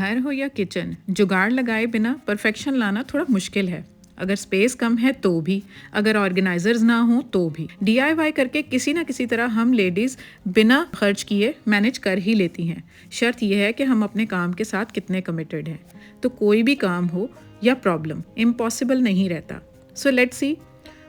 घर हो या किचन, जुगाड़ लगाए बिना परफेक्शन लाना थोड़ा मुश्किल है। अगर स्पेस कम है तो भी, अगर ऑर्गेनाइजर्स ना हो तो भी। डीआईवाई करके किसी ना किसी तरह हम लेडीज़ बिना खर्च किए मैनेज कर ही लेती हैं। शर्त यह है कि हम अपने काम के साथ कितने कमिटेड हैं। तो कोई भी काम हो या प्रॉब्लम, इम्पॉसिबल नहीं रहता। So let's see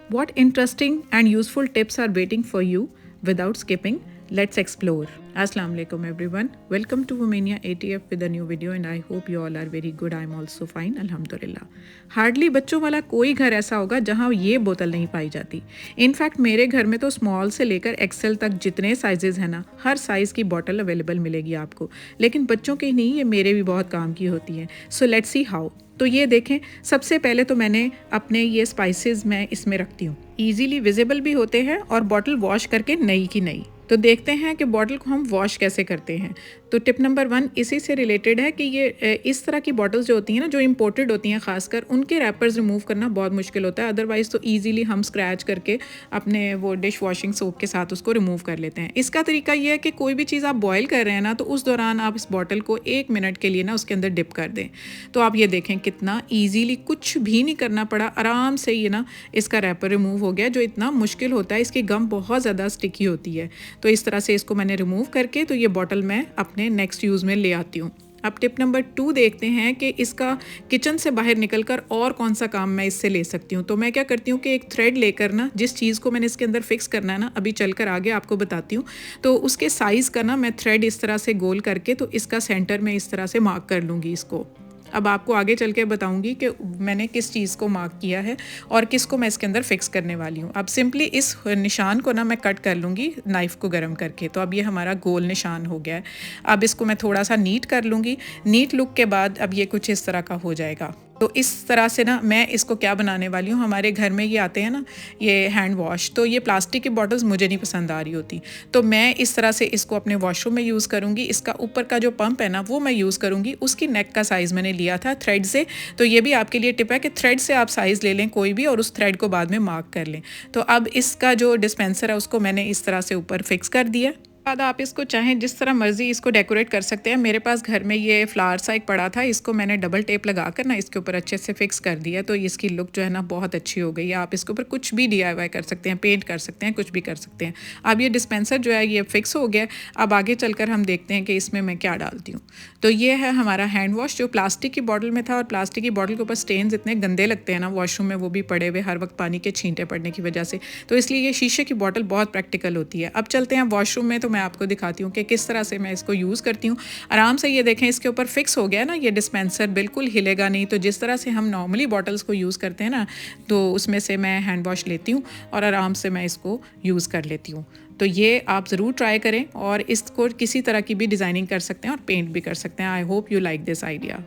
what interesting and useful tips are waiting for you. Without skipping, let's explore. Assalamu alaikum everyone. Welcome to Womania ATF with a new video and I hope you all are very good. I'm also fine, alhamdulillah. Hardly बच्चों वाला कोई घर ऐसा होगा जहाँ ये बोतल नहीं पाई जाती। इनफैक्ट मेरे घर में तो स्मॉल से लेकर एक्सेल तक जितने साइजेस हैं ना, हर साइज़ की बॉटल अवेलेबल मिलेगी आपको। लेकिन बच्चों की नहीं, ये मेरे भी बहुत काम की होती है। So let's see how. तो ये देखें, सबसे पहले तो मैंने अपने ये स्पाइसेस मैं इसमें रखती हूँ। ईजीली विजिबल भी होते हैं और बॉटल वॉश करके नई की नई। तो देखते हैं कि बॉटल को हम वॉश कैसे करते हैं। तो टिप नंबर 1 इसी से रिलेटेड है कि ये इस तरह की बॉटल्स जो होती हैं ना, जो इम्पोर्टेड होती हैं ख़ासकर, उनके रैपर्स रिमूव करना बहुत मुश्किल होता है। अदरवाइज़ तो ईजीली हम स्क्रैच करके अपने वो डिश वॉशिंग सोप के साथ उसको रिमूव कर लेते हैं। इसका तरीका ये है कि कोई भी चीज़ आप बॉयल कर रहे हैं ना, तो उस दौरान आप इस बॉटल को 1 मिनट के लिए ना उसके अंदर डिप कर दें। तो आप ये देखें कितना ईजीली, कुछ भी नहीं करना पड़ा, आराम से ये ना इसका रैपर रिमूव हो गया। जो इतना मुश्किल होता है, इसकी गम बहुत ज़्यादा स्टिकी होती है। तो इस तरह से इसको मैंने रिमूव करके तो ये बॉटल मैं अपने नेक्स्ट यूज़ में ले आती हूँ। अब टिप नंबर 2 देखते हैं कि इसका किचन से बाहर निकलकर और कौन सा काम मैं इससे ले सकती हूँ। तो मैं क्या करती हूँ कि एक थ्रेड लेकर ना, जिस चीज़ को मैंने इसके अंदर फिक्स करना है ना, अभी चलकर आगे आपको बताती हूँ, तो उसके साइज़ का ना मैं थ्रेड इस तरह से गोल करके तो इसका सेंटर में इस तरह से मार्क कर लूँगी इसको। अब आपको आगे चल के बताऊंगी कि मैंने किस चीज़ को मार्क किया है और किसको मैं इसके अंदर फिक्स करने वाली हूँ। अब सिंपली इस निशान को ना मैं कट कर लूँगी नाइफ़ को गर्म करके। तो अब ये हमारा गोल निशान हो गया है। अब इसको मैं थोड़ा सा नीट कर लूँगी। नीट लुक के बाद अब ये कुछ इस तरह का हो जाएगा। तो इस तरह से ना मैं इसको क्या बनाने वाली हूँ, हमारे घर में ये आते हैं ना, ये हैंड वॉश, तो ये प्लास्टिक की बॉटल्स मुझे नहीं पसंद आ रही होती। तो मैं इस तरह से इसको अपने वॉशरूम में यूज़ करूँगी। इसका ऊपर का जो पंप है ना, वो मैं यूज़ करूँगी। उसकी नेक का साइज़ मैंने लिया था थ्रेड से। तो ये भी आपके लिए टिप है कि थ्रेड से आप साइज़ ले लें कोई भी, और उस थ्रेड को बाद में मार्क कर लें। तो अब इसका जो डिस्पेंसर है उसको मैंने इस तरह से ऊपर फिक्स कर दिया। बाद आप इसको चाहें जिस तरह मर्जी इसको डेकोरेट कर सकते हैं। मेरे पास घर में ये फ्लावर सा एक पड़ा था, इसको मैंने डबल टेप लगा कर ना इसके ऊपर अच्छे से फिक्स कर दिया। तो इसकी लुक जो है ना बहुत अच्छी हो गई है। आप इसके ऊपर कुछ भी डीआईवाई कर सकते हैं, पेंट कर सकते हैं, कुछ भी कर सकते हैं। अब ये डिस्पेंसर जो है ये फिक्स हो गया। अब आगे चलकर हम देखते हैं कि इसमें मैं क्या डालती हूँ। तो ये है हमारा हैंड वॉश, जो प्लास्टिक की बॉटल में था, और प्लास्टिक की बॉटल के ऊपर स्टेन्स इतने गंदे लगते हैं ना वॉशरूम में, वो भी पड़े हुए हर वक्त पानी के छींटे पड़ने की वजह से। तो इसलिए ये शीशे की बॉटल बहुत प्रैक्टिकल होती है। अब चलते हैं वॉशरूम में, तो मैं आपको दिखाती हूँ कि किस तरह से मैं इसको यूज़ करती हूँ। आराम से ये देखें, इसके ऊपर फिक्स हो गया ना ये डिस्पेंसर, बिल्कुल हिलेगा नहीं। तो जिस तरह से हम नॉर्मली बॉटल्स को यूज़ करते हैं ना, तो उसमें से मैं हैंड वॉश लेती हूँ और आराम से मैं इसको यूज़ कर लेती हूँ। तो ये आप ज़रूर ट्राई करें और इसको किसी तरह की भी डिज़ाइनिंग कर सकते हैं और पेंट भी कर सकते हैं। I hope you like this idea.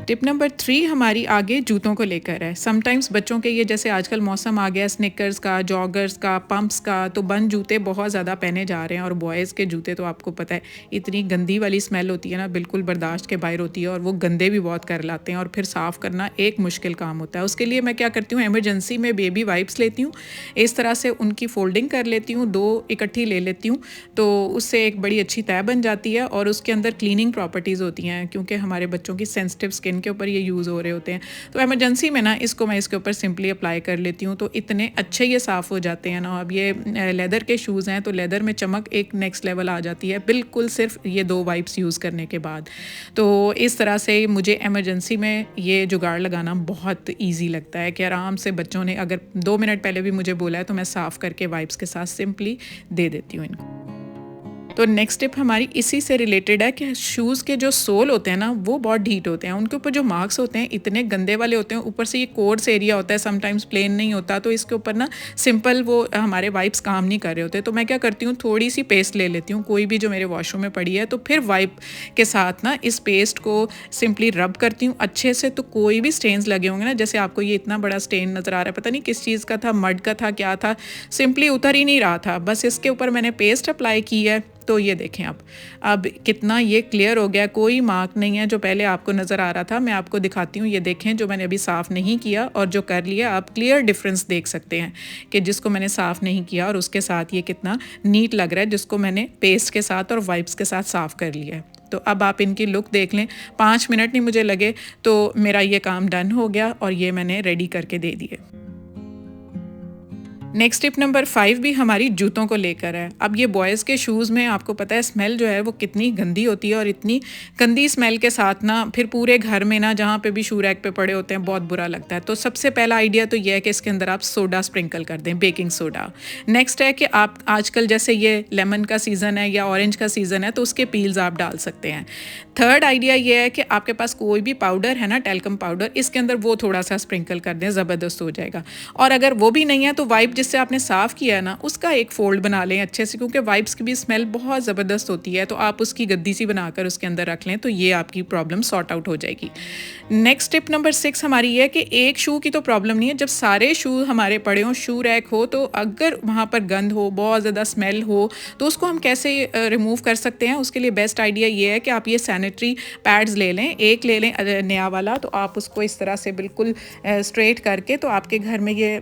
Tip number 3 हमारी आगे जूतों को लेकर है। समटाइम्स बच्चों के ये जैसे आजकल मौसम आ गया स्निकर्स का, जॉगर्स का, पंप्स का, तो बंद जूते बहुत ज़्यादा पहने जा रहे हैं। और बॉयज़ के जूते तो आपको पता है इतनी गंदी वाली स्मेल होती है ना, बिल्कुल बर्दाश्त के बाहर होती है, और वो गंदे भी बहुत कर लाते हैं और फिर साफ़ करना एक मुश्किल काम होता है। उसके लिए मैं क्या करती हूँ, एमरजेंसी में बेबी वाइप्स लेती हूँ। इस तरह से उनकी फोल्डिंग कर लेती हूँ, 2 इकट्ठी ले लेती हूँ, तो उससे एक बड़ी अच्छी तह बन जाती है। और उसके अंदर क्लीनिंग प्रॉपर्टीज़ होती हैं, क्योंकि हमारे बच्चों की सेंसिटिव स्किन के ऊपर ये यूज़ हो रहे होते हैं। तो इमरजेंसी में ना इसको मैं इसके ऊपर सिंपली अप्लाई कर लेती हूँ, तो इतने अच्छे ये साफ़ हो जाते हैं ना। अब ये लेदर के शूज़ हैं, तो लेदर में चमक एक नेक्स्ट लेवल आ जाती है बिल्कुल, सिर्फ ये 2 वाइप्स यूज़ करने के बाद। तो इस तरह से मुझे इमरजेंसी में ये जुगाड़ लगाना बहुत ईजी लगता है कि आराम से बच्चों ने अगर 2 मिनट पहले भी मुझे बोला है, तो मैं साफ़ करके वाइप्स के साथ सिंपली दे देती हूँ इनको। तो नेक्स्ट टिप हमारी इसी से रिलेटेड है कि शूज़ के जो सोल होते हैं ना, वो बहुत ढीठ होते हैं। उनके ऊपर जो मार्क्स होते हैं इतने गंदे वाले होते हैं। ऊपर से ये कोर्स एरिया होता है, समटाइम्स प्लेन नहीं होता, तो इसके ऊपर ना सिंपल वो हमारे वाइप्स काम नहीं कर रहे होते। तो मैं क्या करती हूँ, थोड़ी सी पेस्ट ले लेती हूँ, कोई भी जो मेरे वॉशरूम में पड़ी है, तो फिर वाइप के साथ ना इस पेस्ट को सिंपली रब करती हूँ अच्छे से। तो कोई भी स्टेन्स लगे होंगे ना, जैसे आपको ये इतना बड़ा स्टेन नज़र आ रहा है, पता नहीं किस चीज़ का था, मड का था, क्या था, सिंपली उतर ही नहीं रहा था। बस इसके ऊपर मैंने पेस्ट अप्लाई की है। तो ये देखें अब कितना ये क्लियर हो गया, कोई मार्क नहीं है जो पहले आपको नज़र आ रहा था। मैं आपको दिखाती हूँ, ये देखें जो मैंने अभी साफ़ नहीं किया और जो कर लिया, आप क्लियर डिफरेंस देख सकते हैं कि जिसको मैंने साफ़ नहीं किया और उसके साथ ये कितना नीट लग रहा है, जिसको मैंने पेस्ट के साथ और वाइप्स के साथ साफ़ कर लिया है। तो अब आप इनकी लुक देख लें, 5 मिनट नहीं मुझे लगे तो मेरा ये काम डन हो गया और ये मैंने रेडी करके दे दिए। नेक्स्ट टिप नंबर 5 भी हमारी जूतों को लेकर है। अब ये बॉयज़ के शूज़ में आपको पता है स्मेल जो है वो कितनी गंदी होती है, और इतनी गंदी स्मेल के साथ ना फिर पूरे घर में ना जहाँ पे भी शू रैक पे पड़े होते हैं बहुत बुरा लगता है। तो सबसे पहला आइडिया तो ये है कि इसके अंदर आप सोडा स्प्रिंकल कर दें, बेकिंग सोडा। नेक्स्ट है कि आप आजकल जैसे ये लेमन का सीज़न है या ऑरेंज का सीज़न है तो उसके पील्स आप डाल सकते हैं। थर्ड आइडिया ये है कि आपके पास कोई भी पाउडर है ना, टेल्कम पाउडर, इसके अंदर वो थोड़ा सा स्प्रिंकल कर दें, ज़बरदस्त हो जाएगा। और अगर वो भी नहीं है तो वाइप जिससे आपने साफ़ किया है ना उसका एक फोल्ड बना लें अच्छे से, क्योंकि वाइप्स की भी स्मेल बहुत ज़बरदस्त होती है, तो आप उसकी गद्दी सी बनाकर उसके अंदर रख लें तो ये आपकी प्रॉब्लम सॉर्ट आउट हो जाएगी। नेक्स्ट टिप नंबर 6 हमारी ये है कि एक शू की तो प्रॉब्लम नहीं है, जब सारे शू हमारे पड़े हों, शू रैक हो, तो अगर वहाँ पर गंद हो, बहुत ज़्यादा स्मेल हो, तो उसको हम कैसे रिमूव कर सकते हैं। उसके लिए बेस्ट आइडिया ये है कि आप ये सैनिटरी पैड्स ले लें, एक ले लें नया वाला, तो आप उसको इस तरह से बिल्कुल स्ट्रेट करके, तो आपके घर में ये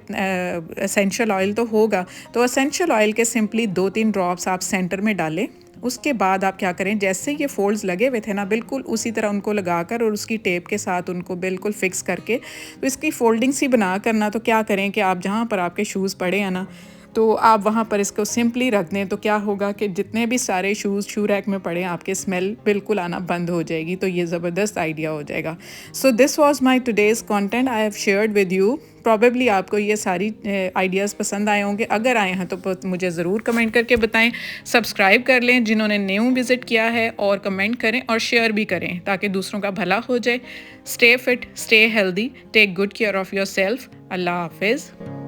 एसेंशियल ऑयल तो होगा, तो एसेंशियल ऑयल के सिंपली 2-3 ड्रॉप्स आप सेंटर में डालें। उसके बाद आप क्या करें, जैसे ये फोल्ड्स लगे हुए थे ना बिल्कुल उसी तरह उनको लगाकर और उसकी टेप के साथ उनको बिल्कुल फिक्स करके, तो इसकी फोल्डिंग सी बना करना, तो क्या करें कि आप जहाँ पर आपके शूज़ पड़े हैं ना तो आप वहाँ पर इसको सिंपली रख दें, तो क्या होगा कि जितने भी सारे शूज़ शू रैक में पड़े हैं आपके स्मेल बिल्कुल आना बंद हो जाएगी। तो ये ज़बरदस्त आइडिया हो जाएगा। So this was my today's content I have shared with you. Probably आपको ये सारी आइडियाज़ पसंद आए होंगे। अगर आए हैं तो मुझे ज़रूर कमेंट करके बताएं। सब्सक्राइब कर लें जिन्होंने न्यू विज़िट किया है, और कमेंट करें और शेयर भी करें ताकि दूसरों का भला हो जाए। Stay fit, stay healthy, take good care of yourself. अल्लाह हाफिज़।